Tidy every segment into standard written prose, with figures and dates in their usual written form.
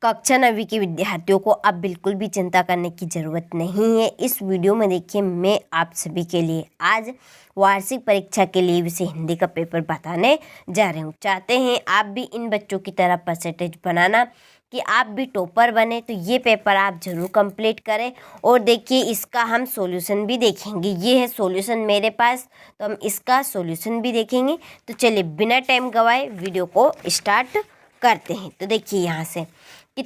कक्षा 9वीं के विद्यार्थियों को अब बिल्कुल भी चिंता करने की ज़रूरत नहीं है। इस वीडियो में देखिए मैं आप सभी के लिए आज वार्षिक परीक्षा के लिए विषय हिंदी का पेपर बताने जा रही हूँ। चाहते हैं आप भी इन बच्चों की तरह परसेंटेज बनाना कि आप भी टॉपर बने, तो ये पेपर आप ज़रूर कंप्लीट करें। और देखिए इसका हम सॉल्यूशन भी देखेंगे। ये है सॉल्यूशन मेरे पास, तो हम इसका सॉल्यूशन भी देखेंगे। तो चलिए बिना टाइम गवाए वीडियो को स्टार्ट करते हैं। तो देखिए यहाँ से कि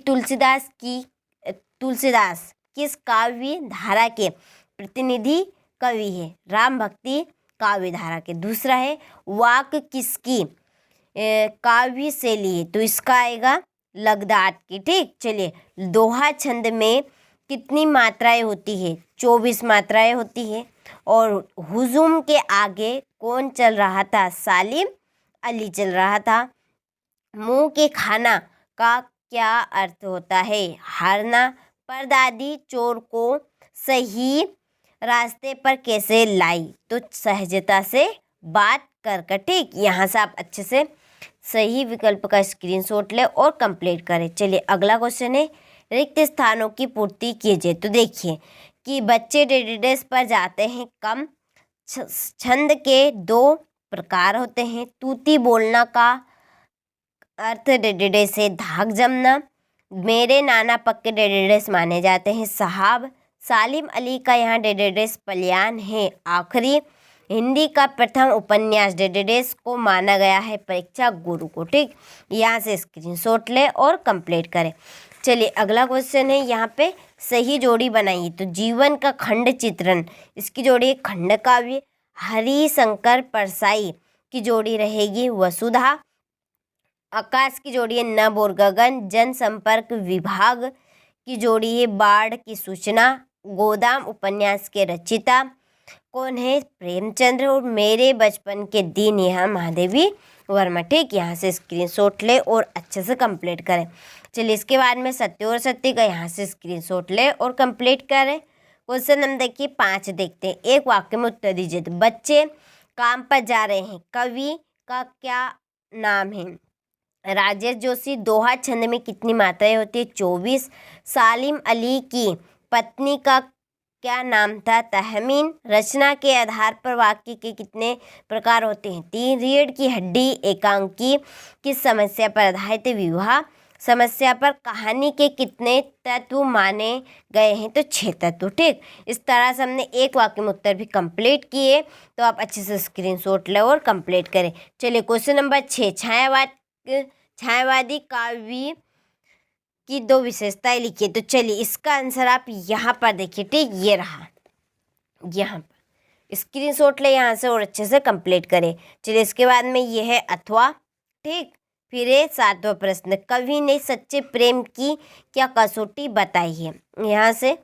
तुलसीदास किस काव्य धारा के प्रतिनिधि कवि है? राम भक्ति काव्य धारा के। दूसरा है वाक किसकी काव्य शैली है? तो इसका आएगा लगदाट की। ठीक, चलिए दोहा छंद में कितनी मात्राएं होती है? 24 मात्राएं होती है। और हुजूम के आगे कौन चल रहा था? सालिम अली चल रहा था। मुंह के खाना का क्या अर्थ होता है? हारना। परदादी चोर को सही रास्ते पर कैसे लाई? तो सहजता से बात कर। ठीक, यहाँ से आप अच्छे से सही विकल्प का स्क्रीनशॉट ले और कंप्लीट करें। चलिए अगला क्वेश्चन है रिक्त स्थानों की पूर्ति कीजिए। तो देखिए कि बच्चे डेडिडेस पर जाते हैं कम। छंद के 2 प्रकार होते हैं। तूती बोलना का अर्थ डेडिडेस से धाक जमना। मेरे नाना पक्के डेडिडेस माने जाते हैं साहब। सालिम अली का यहाँ डेडिडेस पलियान है आखिरी। हिंदी का प्रथम उपन्यास डेडिडेस को माना गया है परीक्षा गुरु को। ठीक, यहाँ से स्क्रीनशॉट ले और कंप्लीट करें। चलिए अगला क्वेश्चन है यहाँ पे सही जोड़ी बनाइए। तो जीवन का खंड चित्रण, इसकी जोड़ी है खंड काव्य। हरिशंकर परसाई की जोड़ी रहेगी वसुधा। आकाश की जोड़ी है नभ और गगन। जनसंपर्क विभाग की जोड़ी है बाढ़ की सूचना। गोदाम उपन्यास के रचिता कौन है? प्रेमचंद्र। और मेरे बचपन के दिन यहाँ महादेवी वर्मा। ठीक, यहाँ से स्क्रीनशॉट ले और अच्छे से कंप्लीट करें। चलिए इसके बाद में सत्य और सत्य का यहाँ से स्क्रीनशॉट ले और कंप्लीट करें। क्वेश्चन हम देखिए 5 देखते हैं। एक वाक्य में उत्तर दीजिए। तो बच्चे काम पर जा रहे हैं, कवि का क्या नाम है? राजेश जोशी। दोहा छंद में कितनी मात्राएं होती है? 24। सालिम अली की पत्नी का क्या नाम था? तहमीन। रचना के आधार पर वाक्य के कितने प्रकार होते हैं? 3। रीढ़ की हड्डी एकांकी किस समस्या पर आधारित है? विवाह समस्या पर। कहानी के कितने तत्व माने गए हैं? तो 6 तत्व। ठीक, इस तरह से हमने एक वाक्य में उत्तर भी कंप्लीट किए। तो आप अच्छे से स्क्रीनशॉट लें और कंप्लीट करें। चलिए क्वेश्चन नंबर 6 छायावादी काव्य की 2 विशेषताएं लिखिए। तो चलिए इसका आंसर आप यहाँ पर देखिए। ठीक, ये रहा यहाँ पर स्क्रीनशॉट ले यहाँ से और अच्छे से कंप्लीट करें। चलिए इसके बाद में ये है अथवा। ठीक, फिर 7वां प्रश्न कवि ने सच्चे प्रेम की क्या कसौटी बताई है? यहाँ से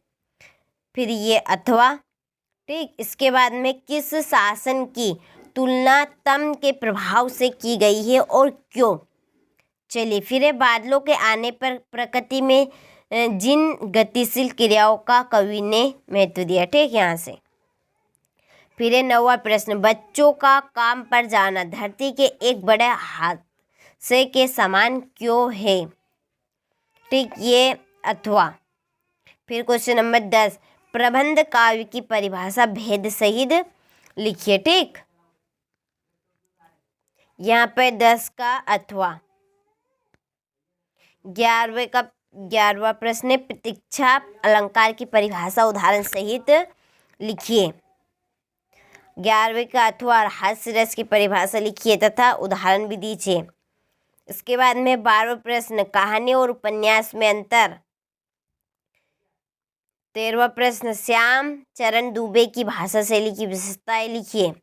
फिर ये अथवा। ठीक, इसके बाद में किस शासन की तुलना तम के प्रभाव से की गई है और क्यों? चलिए फिर बादलों के आने पर प्रकृति में जिन गतिशील क्रियाओं का कवि ने महत्व दिया। ठीक, यहाँ से फिर 9वां प्रश्न बच्चों का काम पर जाना धरती के एक बड़े हादसे के समान क्यों है? ठीक, ये अथवा। फिर क्वेश्चन नंबर 10 प्रबंध काव्य की परिभाषा भेद सहित लिखिए। ठीक, यहाँ पे 10 का अथवा। 11वां प्रश्न है प्रतीक्षा अलंकार की परिभाषा उदाहरण सहित लिखिए। 11वें का अथवा हास्य रस की परिभाषा लिखिए तथा उदाहरण भी दीजिए। इसके बाद में 12वां प्रश्न कहानी और उपन्यास में अंतर। 13वां प्रश्न श्याम चरण दुबे की भाषा शैली की विशेषताएं लिखिए।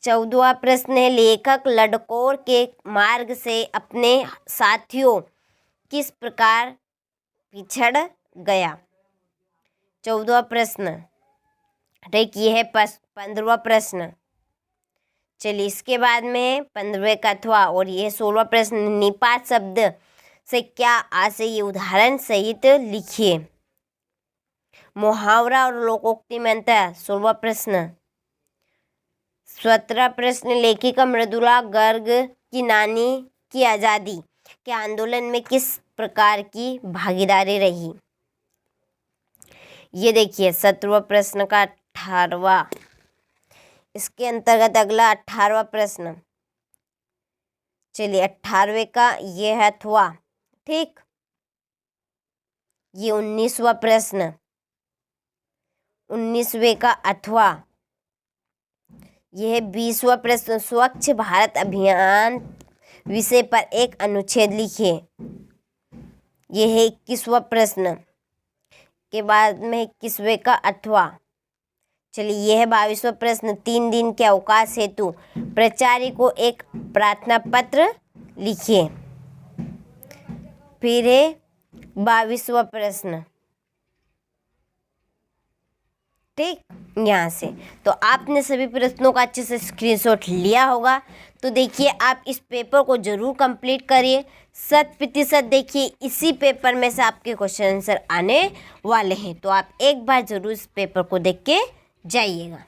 14वां प्रश्न है लेखक लडकौर के मार्ग से अपने साथियों किस प्रकार पिछड़ गया? 14वां प्रश्न। ठीक, ये है 15वां प्रश्न। चलिए इसके बाद में 15वें का अथवा और ये 16वां प्रश्न निपात शब्द से क्या आशय? ये उदाहरण सहित लिखिए। मुहावरा और लोकोक्ति में अंतर। 16वां प्रश्न। 17वां प्रश्न लेखिका मृदुला गर्ग की नानी की आज़ादी के आंदोलन में किस प्रकार की भागीदारी रही? ये देखिए 17वां प्रश्न का 18वां, इसके अंतर्गत अगला 18वां प्रश्न। चलिए 18वें का ये है अथवा, ठीक। ये 19वां प्रश्न, 19वें का अथवा। यह है 20वां प्रश्न, स्वच्छ भारत अभियान विषय पर एक अनुच्छेद लिखिए। यह है 21वां प्रश्न के बाद में 21वें का अथवा। चलिए यह है 22वां प्रश्न, 3 दिन के अवकाश हेतु प्राचार्य को एक प्रार्थना पत्र लिखिए। फिर है 22वां प्रश्न, ठीक। यहाँ से तो आपने सभी प्रश्नों का अच्छे से स्क्रीनशॉट लिया होगा। तो देखिए आप इस पेपर को जरूर कंप्लीट करिए, 100% देखिए इसी पेपर में से आपके क्वेश्चन आंसर आने वाले हैं। तो आप एक बार जरूर इस पेपर को देख के जाइएगा।